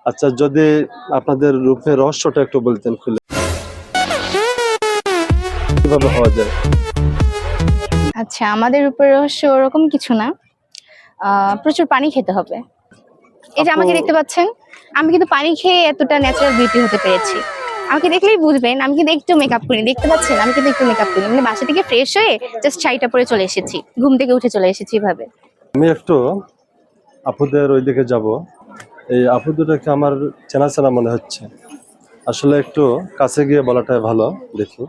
আচ্ছা, যদি আপনাদের রূপের রহস্যটা একটু বলতেন খুলে, কিভাবে হওয়া যায়? আচ্ছা, আমাদের উপরে রহস্য ওরকম কিছু না। প্রচুর পানি খেতে হবে। এই যে আমাকে দেখতে পাচ্ছেন, আমি কিন্তু পানি খেয়ে এতটা ন্যাচারাল বিউটি হতে পেরেছি। আমাকে দেখলেই বুঝবেন, আমি কিন্তু একটু মেকআপ করিনি। দেখতে পাচ্ছেন, আমি কিন্তু একটু মেকআপ করিনি। মানে বাসা থেকে ফ্রেশ হয়ে জাস্ট শাড়িটা পরে চলে এসেছি, ঘুম থেকে উঠে চলে এসেছি এভাবে। আমি একটু আপুদের ওইদিকে যাব। এই আপু দুটাকে আমার চেনা চেনা মনে হচ্ছে। আসলে একটু কাছে গিয়ে বলাটাই ভালো। দেখি।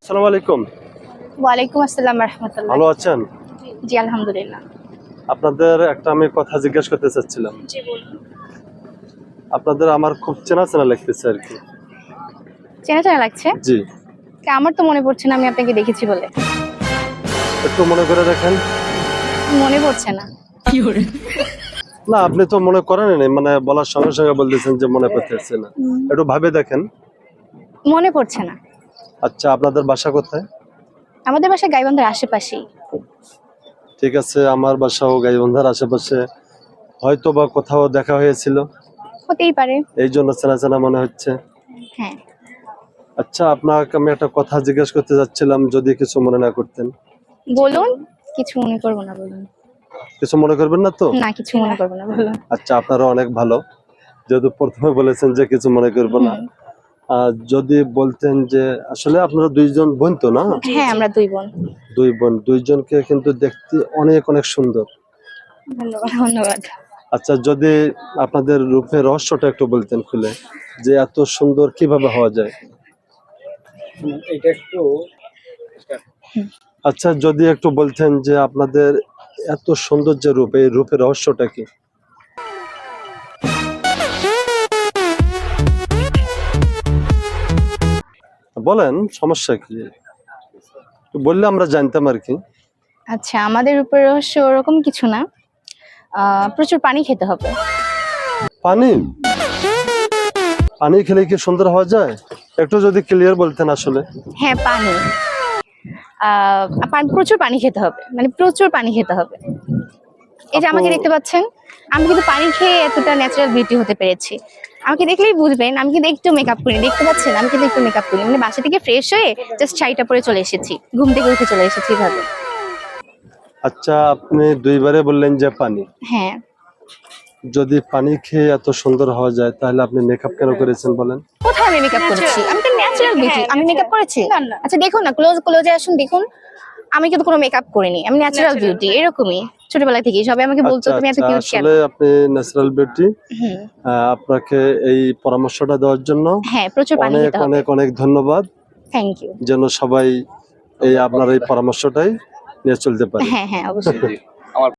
আসসালামু আলাইকুম। ওয়ালাইকুম আসসালাম রাহমাতুল্লাহ। ভালো আছেন? জি আলহামদুলিল্লাহ। আপনাদের একটা আমি কথা জিজ্ঞেস করতে চাচ্ছিলাম। জি বলুন। আপনাদের আমার খুব চেনা চেনা লাগতেছে আর কি। চেনা চেনা লাগছে? জি, আমার তো মনে পড়ছে না আমি আপনাকে দেখেছি বলে। একটু মনে করে দেখেন। মনে পড়ছে না। না, আপনি তো মনে করেন নাই, মানে বলার সঙ্গে সঙ্গে বলতেছেন যে মনে করতেছে না। একটু ভাবে দেখেন। মনে পড়ছে না। আচ্ছা, আপনাদের বাসা কোথায়? আমাদের বাসা গাইবান্ধার আশেপাশেই। ঠিক আছে, আমার বাসাও গাইবান্ধার আশেপাশে। হয়তো বা কোথাও দেখা হয়েছিল, হতেই পারে। এই জন্য চেনা চেনা মনে হচ্ছে। হ্যাঁ আচ্ছা, আপনাকে আমি একটা কথা জিজ্ঞেস করতে যাচ্ছিলাম, যদি কিছু মনে না করতেন। বলুন, কিছু মনে করবো না, বলুন। কিছু মনে করবেন না তো? না, কিছু মনে করবো না, বলুন। আচ্ছা, আপনারা অনেক ভালো, যেহেতু প্রথমে বলেছেন যে কিছু মনে করবো না। যদি বলতেন যে আসলে আপনারা দুইজন বোন তো না? হ্যাঁ, আমরা দুই বোন। দুই বোন, দুইজনকে কিন্তু দেখতে অনেক অনেক সুন্দর। ধন্যবাদ ধন্যবাদ। আচ্ছা, যদি আপনাদের রূপের রহস্যটা একটু বলতেন খুলে, যে এত সুন্দর কিভাবে হওয়া যায়? এটা একটু আচ্ছা, যদি একটু বলতেন যে আপনাদের এত সুন্দর যে রূপ, এই রূপের রহস্যটা কি? বলেন, সমস্যা কি? একটু বললে আমরা জানতাম আর কি। আচ্ছা, আমাদের উপরে রহস্য ওরকম কিছু না। প্রচুর পানি খেতে হবে। পানি? পানি খেলে কি সুন্দর হওয়া যায়? একটু যদি ক্লিয়ার বলতেন আসলে। হ্যাঁ, পানি। প্রচুর পানি খেতে হবে, মানে প্রচুর পানি খেতে হবে। এই যে আমাকে দেখতে পাচ্ছেন, আমি কিন্তু পানি খেয়ে এতটা ন্যাচারাল বিউটি হতে পেরেছি। আমাকে দেখলেই বুঝবেন, আমি কিন্তু একটু মেকআপ করিনি। দেখতে পাচ্ছেন, আমি কিন্তু একটু মেকআপ করিনি। মানে বাসা থেকে ফ্রেশ হয়ে জাস্ট শাড়িটা পরে চলে এসেছি, ঘুম থেকে উঠে চলে এসেছি এভাবে। আচ্ছা, আপনি দুইবারে বললেন যে পানি। হ্যাঁ। যদি পানি খেয়ে এত সুন্দর হওয়া যায়, তাহলে আপনি মেকআপ কেন করেছেন বলেন? কোথায় আমি মেকআপ করেছি? আমি তো ন্যাচারাল বিউটি। আমি মেকআপ করেছি? আচ্ছা দেখুন না, ক্লোজে আসুন, দেখুন। আমি কিন্তু কোনো মেকআপ করিনি। আমি ন্যাচারাল বিউটি, এরকমই ছোটবেলা থেকেই সবাই আমাকে বলতো আচ্ছা তুমি এত আচ্ছা, কিউট কেন। আসলে আপনি ন্যাচারাল বিউটি। হুম। আপনাকে এই পরামর্শটা দেওয়ার জন্য হ্যাঁ, প্রচুর পানি অনেক খেতে হবে। অনেক অনেক ধন্যবাদ। Thank you. যেন সবাই এই আপনার এই পরামর্শটাই নিয়ে চলতে পারে। হ্যাঁ হ্যাঁ, অবশ্যই।